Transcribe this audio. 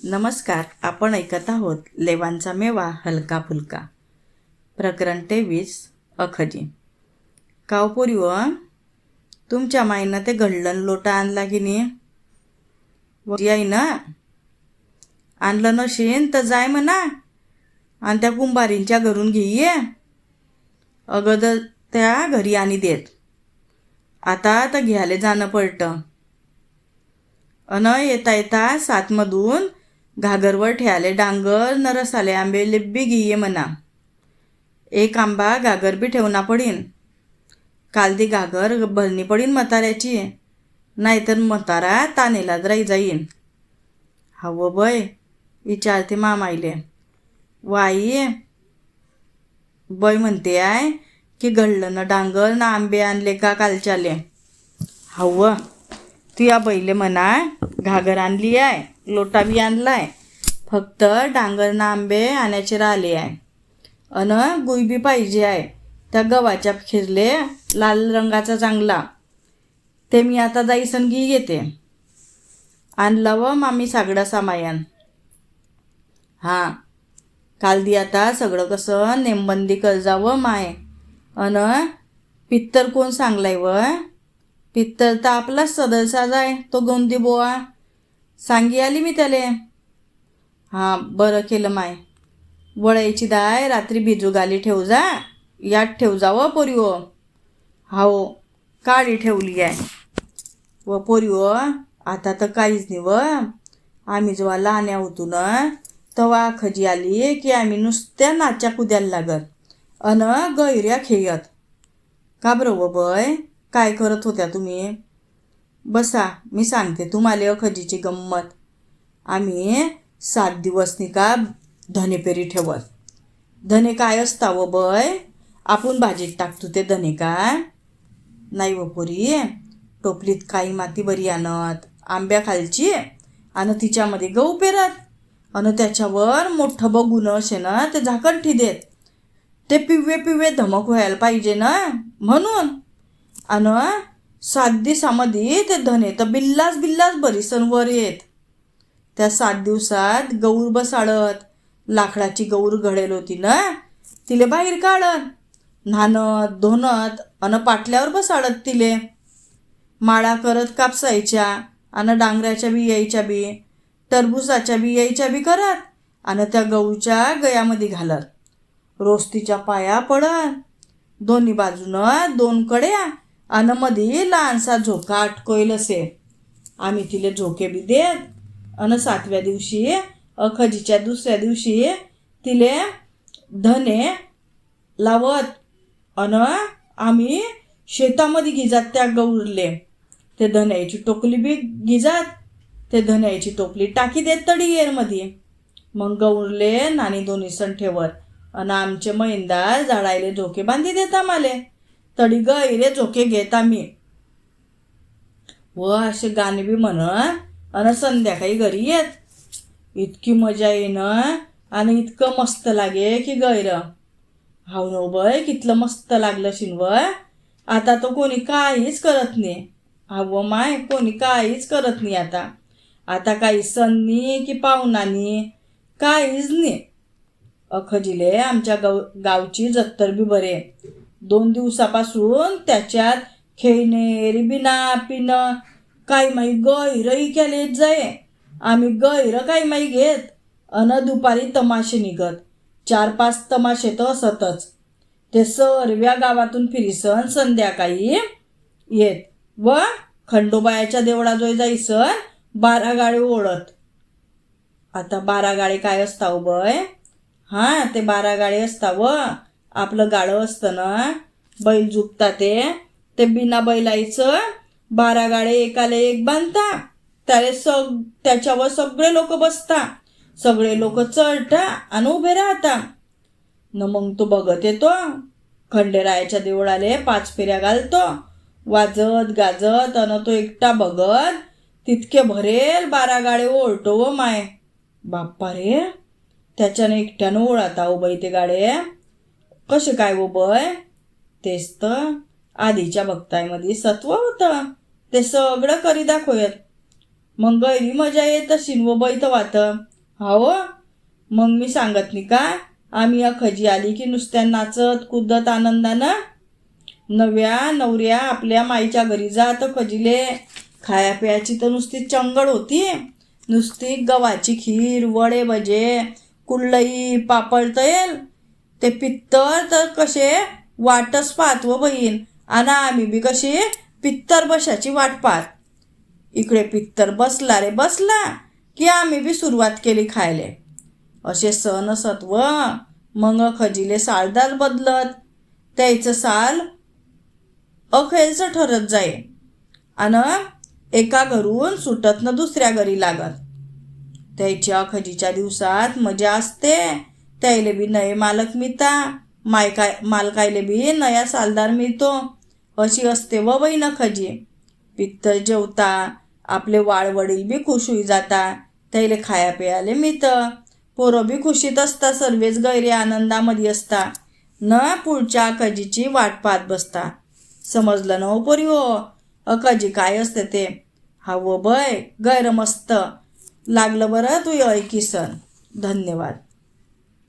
नमस्कार. आपण ऐकत आहोत लेवांचा मेवा हलका फुलका. प्रकरण 23. अखजी. कावपोरी व तुमच्या माईनं ते घडलं लोटा आणला की नाही आई ना आणलं नशीन तर जाय म्हणा आणि त्या कुंभारींच्या घरून घेईये. अगोदर त्या घरी आणि देत. आता तर घ्यायला जाणं पडतं. येता येता सातमधून घागरवर ठेवाले डांगर न रसाले आंबे लिब्बी घिये म्हणा. एक आंबा घागर बी ठेवना पडीन. काल ती घागर भरणी पडीन म्हाताऱ्याची, नाहीतर म्हातारा तानेलाच राही जाईन. हवं बय विचारते मामाईले. वाई बय म्हणते आहे की घडलं ना डांगर ना आंबे आणले का कालच्याले. हवं तू या बैले म्हणा घागर आणली आहे, लोटा बी आणलाय, फक्त डांगर ना आंबे आणायचे राहिले आहे. गुई बी पाहिजे आहे. त्या गव्हाच्या खिरले लाल रंगाचा चांगला, ते मी आता जाईसन घी घेते. आणलं व मामी सागडा सामायन. हां काल दी आता सगळं कसं नेमबंदी कर जावं माय. पित्तर कोण सांगलाय व पित्तर तर आपलाच सदरसा जाय तो गोंदी बोवा. सांगी आली मी त्याले. हां बरं केलं माय. वळायची दाय रात्री भिजू घाली ठेव जा, यात ठेव जावं पोरी हो. हो काळी ठेवली आहे व पोरी हो. आता तर काहीच नाही व. आम्ही जेव्हा लहान्या होतो ना तेव्हा खजी आली की आम्ही नुसत्या नाच्या कुद्याला लागत गैऱ्या खेळत. का बरं व बय काय करत होत्या तुम्ही? बसा मी सांगते तुम्हाला खजीची गंमत. आम्ही 7 दिवस नाही का धने पेरी ठेवत. धने काय असता व बय? आपण भाजीत टाकतो ते धने का? नाही व पोरी. टोपलीत काही माती बरी आणत, आंब्या खालची आणि तिच्यामध्ये गहू पेरत आणि त्याच्यावर मोठं बघून असे ना ते झाकण देत. ते पिवळे पिवळे धमक व्हायला पाहिजे ना म्हणून. आणि 7 दिवसामध्ये ते धने तर बिल्लास बरीसन वर येत. त्या 7 दिवसात गौर बसाडत. लाकडाची गौर घडेल होती ना तिले बाहेर काढत, न्हाणत धुणत आणि पाटल्यावर बसाडत तिले. माळा करत कापसायच्या आणि डांगऱ्याच्या बी यायच्या बी, टरबुसाच्या बी यायच्या बी करत आणि त्या गऊच्या गयामध्ये घालत. रोज तिच्या पाया पडत. दोन्ही बाजूनं 2 कड्या आणि मध्ये लहानसा झोका अटकोईल असे. आम्ही तिले झोके बी देत आणि 7व्या दिवशी अखजीच्या दुसऱ्या दिवशी तिले धने लावत आणि आम्ही शेतामध्ये गिजात त्या गौरले. ते धन्याची टोपली बी गिजात. ते धन्याची टोपली टाकी देत तडीयेरमध्ये. मग गौरले नानी 2 सण ठेवत आणि आमचे मैंदार झाडायले झोके बांधी देत आम्हाले. तडी गैरे झोके घेत आम्ही व असे गाणे बी म्हणत आणि संध्याकाळी घरी येत. इतकी मजा येणं आणि इतकं मस्त लागे की गैर. हाव न बय कितलं मस्त लागलं शिनव. आता तो कोणी काहीच करत नाही. हवं माय कोणी काहीच करत नाही आता. आता काही सणनी की पाहुणानी काहीच नाही. अखजीले आमच्या गावची जत्तर बी बरे. 2 दिवसापासून त्याच्यात खेळणे रिबिना पिणं काही माही गैरही केले जाय. आम्ही गैर काही माही घेत अन दुपारी तमाशे निघत. 4-5 तमाशे तर असतच. ते सर्व्या गावातून फिरीसन संध्याकाळी येत व खंडोबायाच्या देवळाजवळ जाईसन 12 गाळे ओढत. आता 12 गाळे काय असताव बय? हां ते 12 गाळे असताव. आपलं गाळं असतं ना बैल झुकता ते बिना बैलायचं 12 गाळे एकाला एक बांधता. त्याच्यावर सगळे लोक बसता, सगळे लोक चढता आणि उभे राहता. न मग तो बघत येतो. खंडेरायाच्या देवळाले 5 फेऱ्या घालतो वाजत गाजत आणि तो एकटा बघत तितके भरेल 12 गाळे ओढतो व माय. बाप्पा रे त्याच्याने एकट्यानं ओढाता हो बाई ते गाडे. कसे काय हो बय? तेच तर आधीच्या भक्ताईमध्ये सत्व होतं. ते सगळं करी दाखवत. मग गैरी मजा येत शिनव बैत वात. हो, मग मी सांगत नाही का, आम्ही या खजी आली की नुसत्या नाचत कुदत आनंदानं. नव्या नवऱ्या आपल्या माईच्या घरी जात खजीले. खाया प्यायची तर नुसती चंगळ होती. नुसती गव्हाची खीर, वडे भजे, कुल्लई, पापड तळेल. ते पित्तर तर कसे वाटच पाहत व बहीण. आणि आम्ही बी कशी पित्तर बशाची वाट पाहत. इकडे पित्तर बसला रे बसला की आम्ही बी सुरुवात केली खायले. असे सण असत व मग खजीले सालदार बदलत. त्याचं साल अखेरचं ठरत जाई. आणि एका घरून सुटत न दुसऱ्या घरी लागत. त्याच्या खजीच्या दिवसात मजा असते. त्याले बी नये मालक मिळता, मालकायले बी नया सालदार मिळतो. अशी असते व बाई न खजी. पित्तर जेवता, आपले वाळवडील बी खुश होई जाता. त्याले खाया प्यायले मिळतं. पोरं बी खुशीत असता, सर्वेच गैरे आनंदामध्ये असता. न पुढच्या खजीची वाट पाहत बसता. समजलं ना पोरी हो, खजी काय असते ते. हा व बय गैर मस्त लागलं बरं तू ऐकिसन. धन्यवाद.